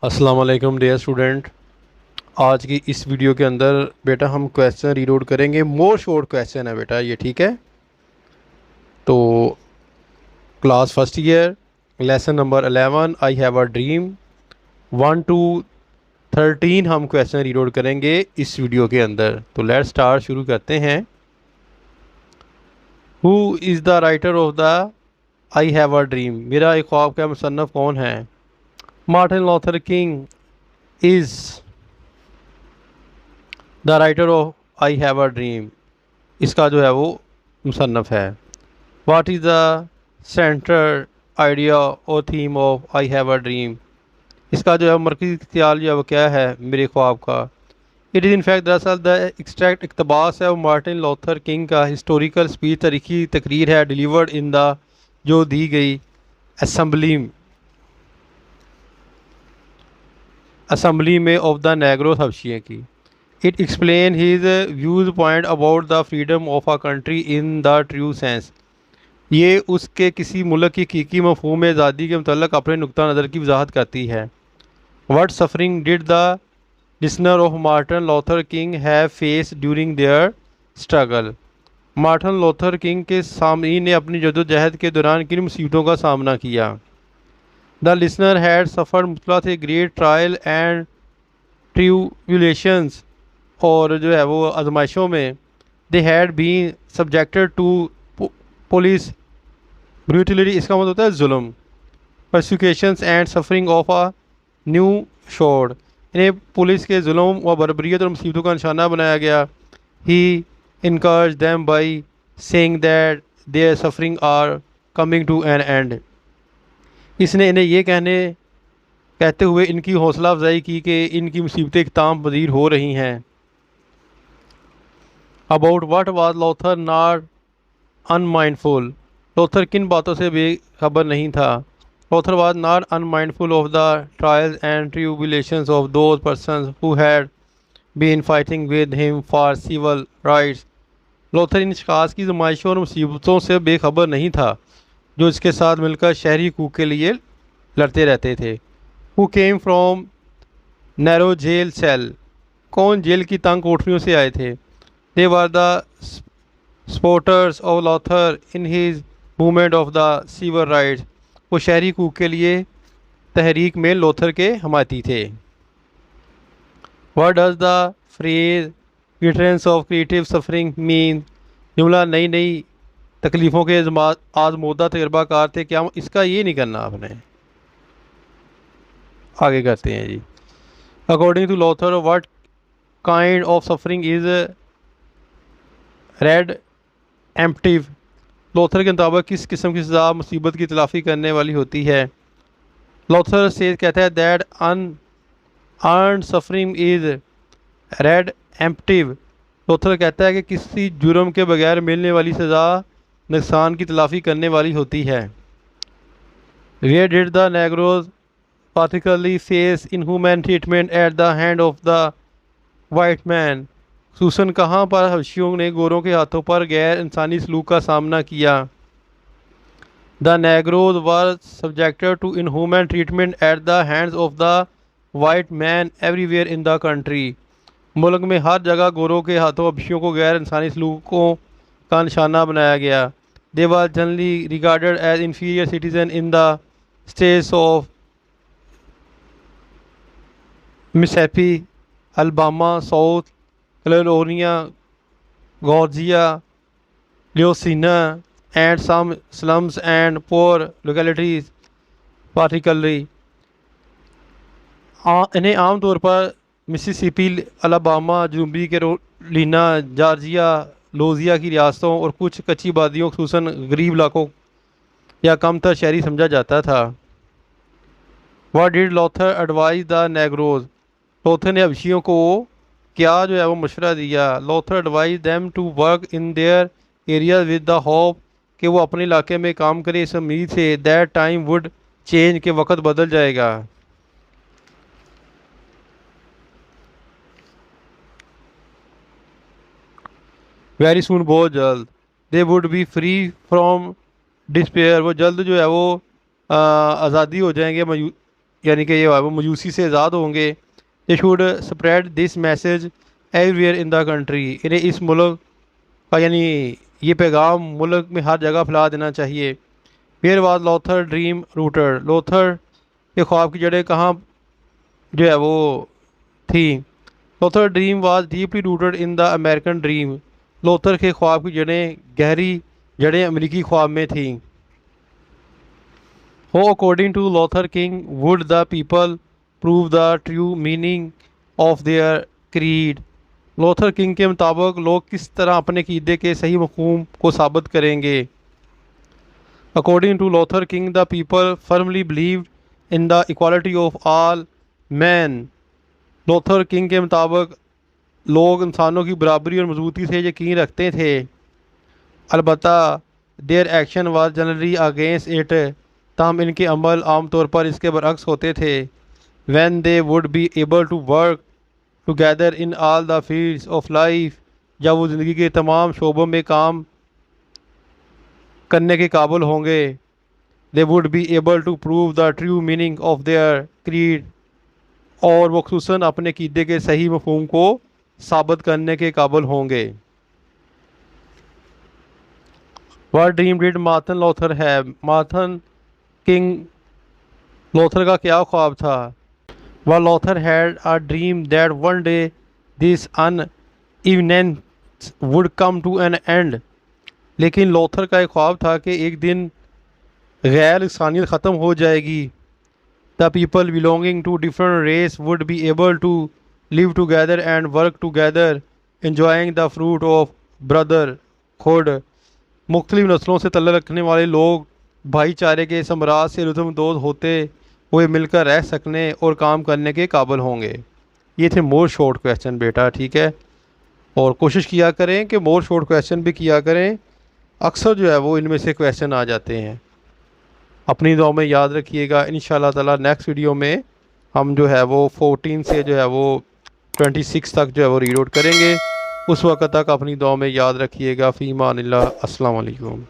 السلام علیکم dear student. آج کی اس ویڈیو کے اندر بیٹا ہم کویسچن ریڈ آؤٹ کریں گے. مور شارٹ کویسچن ہے بیٹا یہ, ٹھیک ہے؟ تو class first year lesson number 11 I have a dream 1 to 13 ہم کویسچن ریڈ آؤٹ کریں گے اس ویڈیو کے اندر. تو لیٹ اسٹارٹ, شروع کرتے ہیں. Who is the writer of the I have a dream? میرا ایک خواب کا مصنف کون ہے؟ Martin Luther King is the writer of I have a dream. اس کا جو ہے وہ مصنف ہے. What is the central idea or theme of I have a dream? اس کا جو ہے مرکزی خیال جو ہے وہ کیا ہے میرے خواب کا؟ اٹ از ان فیکٹ دراصل دا ایکسٹریکٹ اقتباس ہے مارٹن لوتھر کنگ کا ہسٹوریکل اسپیچ, تاریخی تقریر ہے, ڈیلیورڈ ان دا جو دی گئی اسمبلی میں آف دا نیگروز حبشیے کی. It explains his viewpoint about the freedom of a country in the true sense. یہ اس کے کسی ملک کی حقیقی مفہوم آزادی کے متعلق اپنے نقطہ نظر کی وضاحت کرتی ہے. What suffering did the listener of Martin Luther King have faced during their struggle? Martin Luther king کے سامعین نے اپنی جدوجہد کے دوران کن مصیبتوں کا سامنا کیا؟ The listener had suffered مطلق a great trial and tribulations, اور جو ہے وہ آزمائشوں میں they had been subjected to police brutality, اس کا مطلب ہوتا ہے ظلم, persecutions and suffering of a new sort, انہیں پولیس کے ظلم و بربریت اور مصیبتوں کا نشانہ بنایا گیا. He encourage them by seeing that their suffering are coming to an end. اس نے انہیں یہ کہتے ہوئے ان کی حوصلہ افزائی کی کہ ان کی مصیبتیں اختتام پذیر ہو رہی ہیں. About what was Luther not unmindful? Luther کن باتوں سے بے خبر نہیں تھا؟ Luther was not unmindful of the trials and tribulations of those persons who had been fighting with him for civil rights. Luther ان اشخاص کی آزمائشوں اور مصیبتوں سے بے خبر نہیں تھا جو اس کے ساتھ مل کر شہری حقوق کے لیے لڑتے رہتے تھے. Who came from narrow jail cell? کون جیل کی تنگ کوٹریوں سے آئے تھے؟ They were the supporters of Luther in his movement of the civil rights. وہ شہری حقوق کے لیے تحریک میں لوتھر کے حمایتی تھے. What does the phrase veterans of creative suffering mean? جملہ نئی نئی تکلیفوں کے آزمودہ تجربہ کار تھے, کیا اس کا یہ نہیں کرنا آپ نے؟ آگے کرتے ہیں جی. According to Luther, what kind of suffering is redemptive? Luther کے مطابق کس قسم کی سزا مصیبت کی تلافی کرنے والی ہوتی ہے؟ لوتھر سے کہتا ہے that unearned suffering is redemptive. Luther کہتا ہے کہ کسی جرم کے بغیر ملنے والی سزا نقصان کی تلافی کرنے والی ہوتی ہے. Where did the Negroes particularly face inhuman treatment at the hand of the white man? خصوصاً کہاں پر حبشیوں نے گوروں کے ہاتھوں پر غیر انسانی سلوک کا سامنا کیا؟ The Negroes were subjected to inhuman treatment at the hands of the white man everywhere in the country. ملک میں ہر جگہ گوروں کے ہاتھوں حبشیوں کو غیر انسانی سلوکوں کا نشانہ بنایا گیا. They were generally regarded as inferior citizen in the states of Mississippi, Alabama, South California, Georgia, Louisiana and some slums and poor localities particularly. انہیں عام طور پر مسیسپی, الاباما, جنوبی کیرولینا, جارجیا, لوزیا کی ریاستوں اور کچھ کچی وادیوں خصوصاً غریب علاقوں یا کم تر شہری سمجھا جاتا تھا. What did Luther advise the Negroes? Luther نے حبشیوں کو کیا جو ہے وہ مشورہ دیا؟ Luther advised them to work in their areas with the hope کہ وہ اپنے علاقے میں کام کرے اس امید سے that time would change کہ وقت بدل جائے گا. ویری سون, بہت جلد. They would be free from despair, وہ جلد جو ہے وہ آزادی ہو جائیں گے یعنی کہ یہ وہ مجوسی سے آزاد ہوں گے. They should spread this message every where in the country. انہیں اس ملک کا یعنی یہ پیغام ملک میں ہر جگہ پھیلا دینا چاہیے. Where was Luther dream router. Luther کے خواب کی جڑیں کہاں جو ہے وہ تھیں. Luther dream was deeply rooted in the American dream. Luther کے خواب کی جڑیں گہری جڑیں امریکی خواب میں تھیں. How according to Luther King would the people prove the true meaning of their creed? Luther king کے مطابق لوگ کس طرح اپنے عقیدے کے صحیح مفہوم کو ثابت کریں گے. According to Luther King, the people firmly believed in the equality of all men. Luther king کے مطابق لوگ انسانوں کی برابری اور مضبوطی سے یقین رکھتے تھے. البتہ their action was generally against it. تاہم ان کے عمل عام طور پر اس کے برعکس ہوتے تھے. when they would be able to work together in all the fields of life. جب وہ زندگی کے تمام شعبوں میں کام کرنے کے قابل ہوں گے. they would be able to prove the true meaning of their creed. اور وہ خصوصاً اپنے عقیدے کے صحیح مفہوم کو ثابت کرنے کے قابل ہوں گے. what dream did Martin Luther have? Martin king Luther کا کیا خواب تھا؟ Well, Luther had a dream that one day this uneveness would come to an end. لیکن لوتھر کا ایک خواب تھا کہ ایک دن غیر یکسانیت ختم ہو جائے گی. The people belonging to different race would be able to live together and work together, enjoying the fruit of brotherhood. مختلف نسلوں سے تعلق رکھنے والے لوگ بھائی چارے کے ثمرات سے لطف اندوز ہوتے ہوئے مل کر رہ سکنے اور کام کرنے کے قابل ہوں گے. یہ تھے مور شارٹ کویسچن بیٹا, ٹھیک ہے. اور کوشش کیا کریں کہ مور شارٹ کویسچن بھی کیا کریں, اکثر جو ہے وہ ان میں سے کویسچن آ جاتے ہیں. اپنی دعاؤں میں یاد رکھیے گا. انشاءاللہ تعالیٰ نیکسٹ ویڈیو میں ہم جو ہے وہ 14 سے جو ہے وہ 26 تک جو ہے وہ ریڈ آؤٹ کریں گے. اس وقت تک اپنی دعاؤں میں یاد رکھیے گا. فی امان اللہ. السلام علیکم.